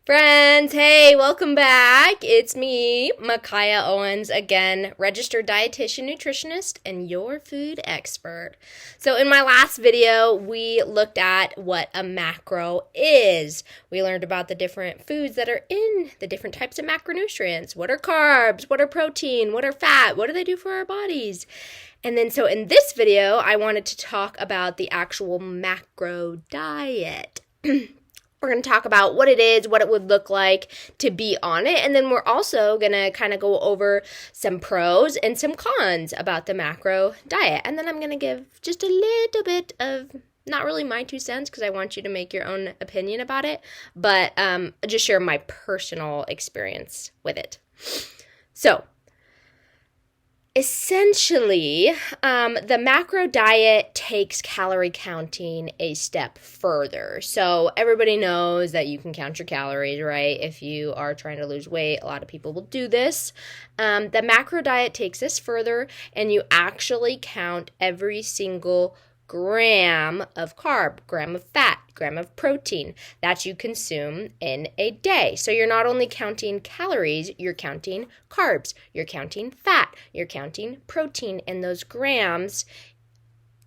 Friends, hey, welcome back. It's me, Micaiah Owens, again, registered dietitian, nutritionist, and your food expert. So, in my last video, we looked at what a macro is. We learned about the different foods that are in the different types of macronutrients. What are carbs? What are protein? What are fat? What do they do for our bodies? And then, so in this video, I wanted to talk about the actual macro diet. We're going to talk about what it is, what it would look like to be on it, and then we're also going to kind of go over some pros and some cons about the macro diet. And then I'm going to give just a little bit of, not really my 2 cents because I want you to make your own opinion about it, but just share my personal experience with it. So, essentially, the macro diet takes calorie counting a step further. So everybody knows that you can count your calories, right? If you are trying to lose weight, a lot of people will do this. The macro diet takes this further, and you actually count every single gram of carb, gram of fat, gram of protein that you consume in a day. So you're not only counting calories, you're counting carbs, you're counting fat, you're counting protein, and those grams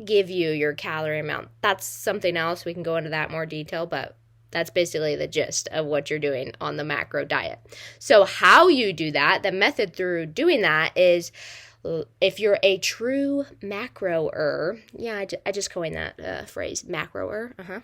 give you your calorie amount. That's something else. We can go into that more detail, but that's basically the gist of what you're doing on the macro diet. So how you do that, the method through doing that is, if you're a true macroer, I just coined that phrase, macroer.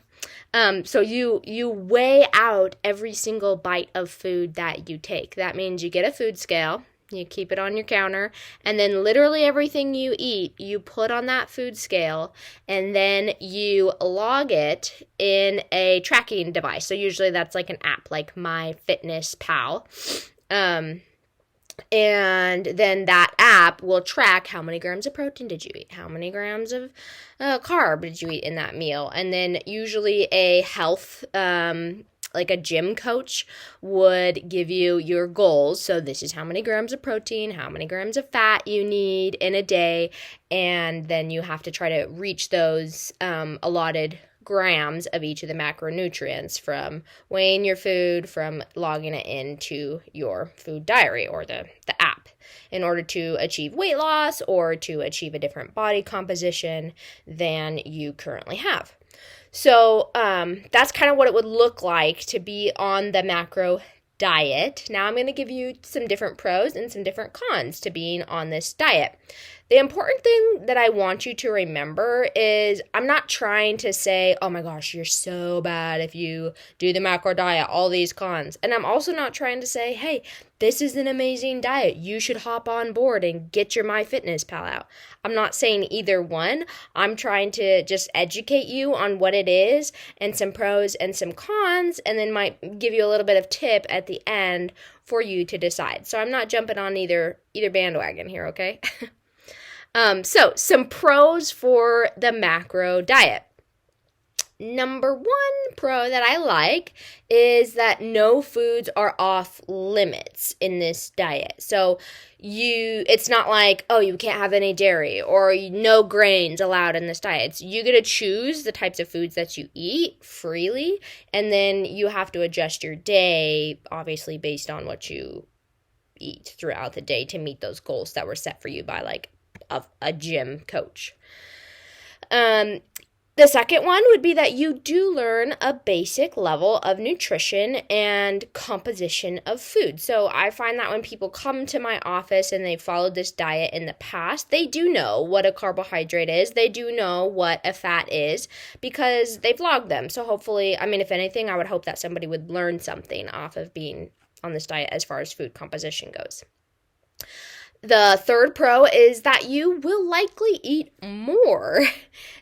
So you weigh out every single bite of food that you take. That means you get a food scale, you keep it on your counter, and then literally everything you eat, you put on that food scale, and then you log it in a tracking device. So usually that's like an app, like MyFitnessPal. And then that app will track how many grams of protein did you eat, how many grams of carb did you eat in that meal. And then usually a health, like a gym coach would give you your goals. So this is how many grams of protein, how many grams of fat you need in a day. And then you have to try to reach those allotted grams of each of the macronutrients from weighing your food, from logging it into your food diary or the app in order to achieve weight loss or to achieve a different body composition than you currently have. So that's kind of what it would look like to be on the macro diet. Now I'm going to give you some different pros and some different cons to being on this diet. The important thing that I want you to remember is I'm not trying to say, oh my gosh, you're so bad if you do the macro diet, all these cons. And I'm also not trying to say, hey, this is an amazing diet. You should hop on board and get your MyFitnessPal out. I'm not saying either one. I'm trying to just educate you on what it is and some pros and some cons, and then might give you a little bit of tip at the end for you to decide. So I'm not jumping on either bandwagon here, okay? So some pros for the macro diet. Number one pro that I like is that no foods are off limits in this diet. So it's not like, oh, you can't have any dairy or no grains allowed in this diet. You get to choose the types of foods that you eat freely, and then you have to adjust your day, obviously based on what you eat throughout the day to meet those goals that were set for you by like a gym coach. The second one would be that you do learn a basic level of nutrition and composition of food. So I find that when people come to my office and they've followed this diet in the past, they do know what a carbohydrate is. They do know what a fat is because they've logged them. So hopefully, if anything, I would hope that somebody would learn something off of being on this diet as far as food composition goes. The third pro is that you will likely eat more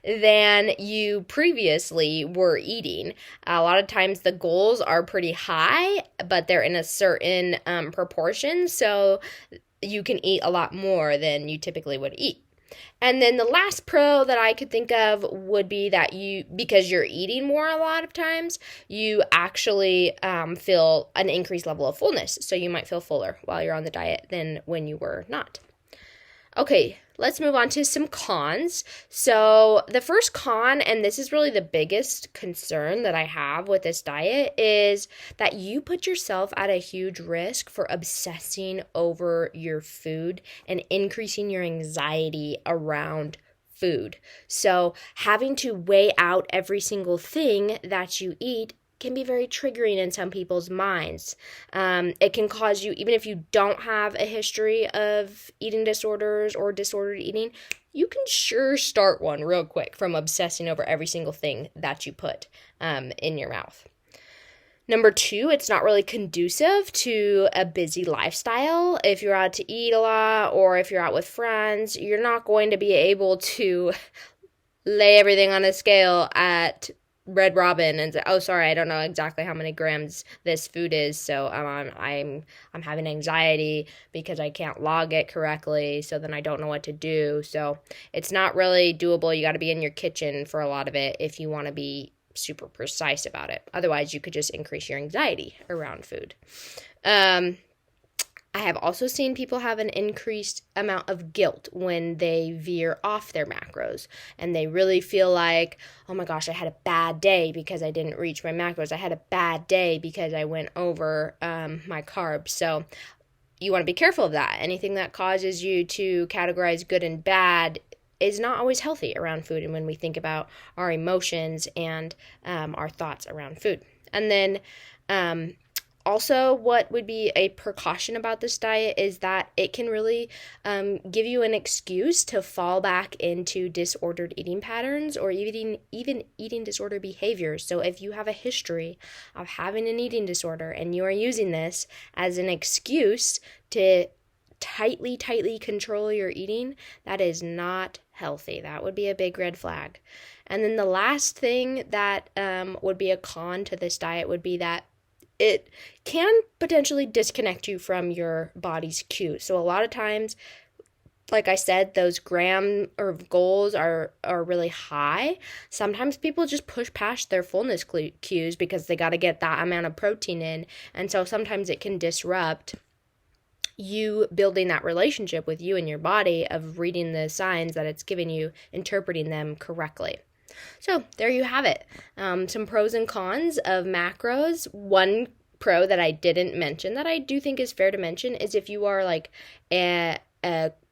than you previously were eating. A lot of times the goals are pretty high, but they're in a certain proportion, so you can eat a lot more than you typically would eat. And then the last pro that I could think of would be that because you're eating more a lot of times, you actually feel an increased level of fullness. So you might feel fuller while you're on the diet than when you were not. Okay, let's move on to some cons. So the first con, and this is really the biggest concern that I have with this diet, is that you put yourself at a huge risk for obsessing over your food and increasing your anxiety around food. So having to weigh out every single thing that you eat can be very triggering in some people's minds. It can cause you, even if you don't have a history of eating disorders or disordered eating, you can sure start one real quick from obsessing over every single thing that you put in your mouth. Number two, it's not really conducive to a busy lifestyle. If you're out to eat a lot or if you're out with friends, you're not going to be able to lay everything on a scale at Red Robin and say, oh, sorry, I don't know exactly how many grams this food is, so I'm having anxiety because I can't log it correctly, so then I don't know what to do. So it's not really doable. You got to be in your kitchen for a lot of it if you want to be super precise about it. Otherwise, you could just increase your anxiety around food. I have also seen people have an increased amount of guilt when they veer off their macros and they really feel like, oh my gosh, I had a bad day because I didn't reach my macros. I had a bad day because I went over my carbs. So you want to be careful of that. Anything that causes you to categorize good and bad is not always healthy around food and when we think about our emotions and our thoughts around food. And then also, what would be a precaution about this diet is that it can really give you an excuse to fall back into disordered eating patterns or even eating disorder behaviors. So if you have a history of having an eating disorder and you are using this as an excuse to tightly control your eating, that is not healthy. That would be a big red flag. And then the last thing that would be a con to this diet would be that it can potentially disconnect you from your body's cues. So a lot of times, like I said, those gram or goals are really high. Sometimes people just push past their fullness cues because they got to get that amount of protein in. And so sometimes it can disrupt you building that relationship with you and your body of reading the signs that it's giving you, interpreting them correctly. So there you have it. Some pros and cons of macros. One pro that I didn't mention that I do think is fair to mention is if you are like a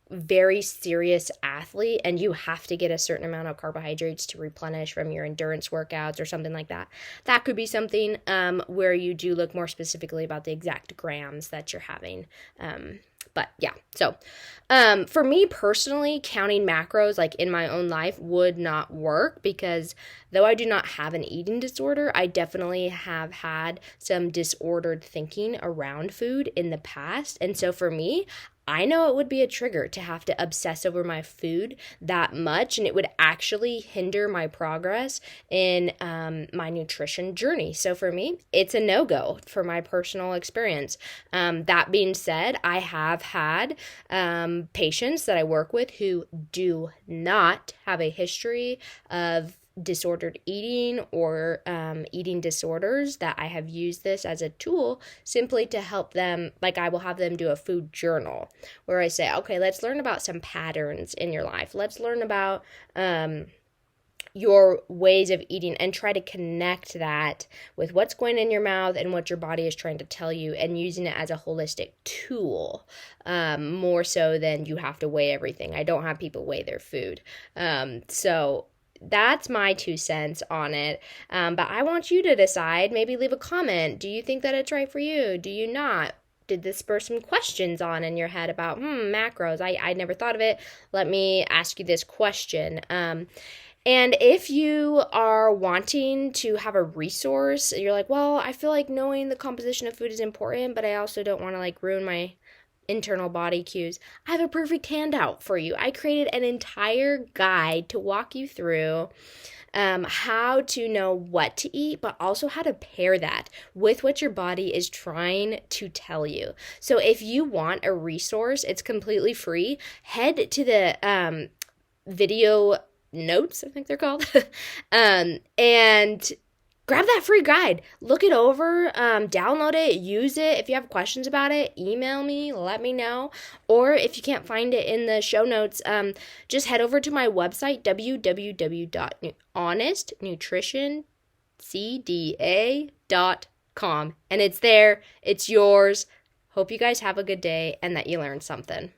very serious athlete and you have to get a certain amount of carbohydrates to replenish from your endurance workouts or something like that. That could be something where you do look more specifically about the exact grams that you're having. But yeah, so for me personally, counting macros like in my own life would not work because though I do not have an eating disorder, I definitely have had some disordered thinking around food in the past. And so for me, I know it would be a trigger to have to obsess over my food that much, and it would actually hinder my progress in my nutrition journey. So for me, it's a no-go for my personal experience. That being said, I have had patients that I work with who do not have a history of disordered eating or eating disorders that I have used this as a tool simply to help them. Like I will have them do a food journal where I say, okay, let's learn about some patterns in your life. Let's learn about your ways of eating and try to connect that with what's going in your mouth and what your body is trying to tell you and using it as a holistic tool more so than you have to weigh everything. I don't have people weigh their food. So that's my 2 cents on it. But I want you to decide, maybe leave a comment. Do you think that it's right for you? Do you not? Did this spur some questions on in your head about, macros? I never thought of it. Let me ask you this question. And if you are wanting to have a resource, you're like, well, I feel like knowing the composition of food is important, but I also don't want to like ruin my internal body cues. I have a perfect handout for you. I created an entire guide to walk you through how to know what to eat, but also how to pair that with what your body is trying to tell you. So if you want a resource, it's completely free. Head to the video notes, I think they're called, and grab that free guide. Look it over, download it, use it. If you have questions about it, email me, let me know. Or if you can't find it in the show notes, just head over to my website, www.honestnutritioncda.com. And it's there. It's yours. Hope you guys have a good day and that you learned something.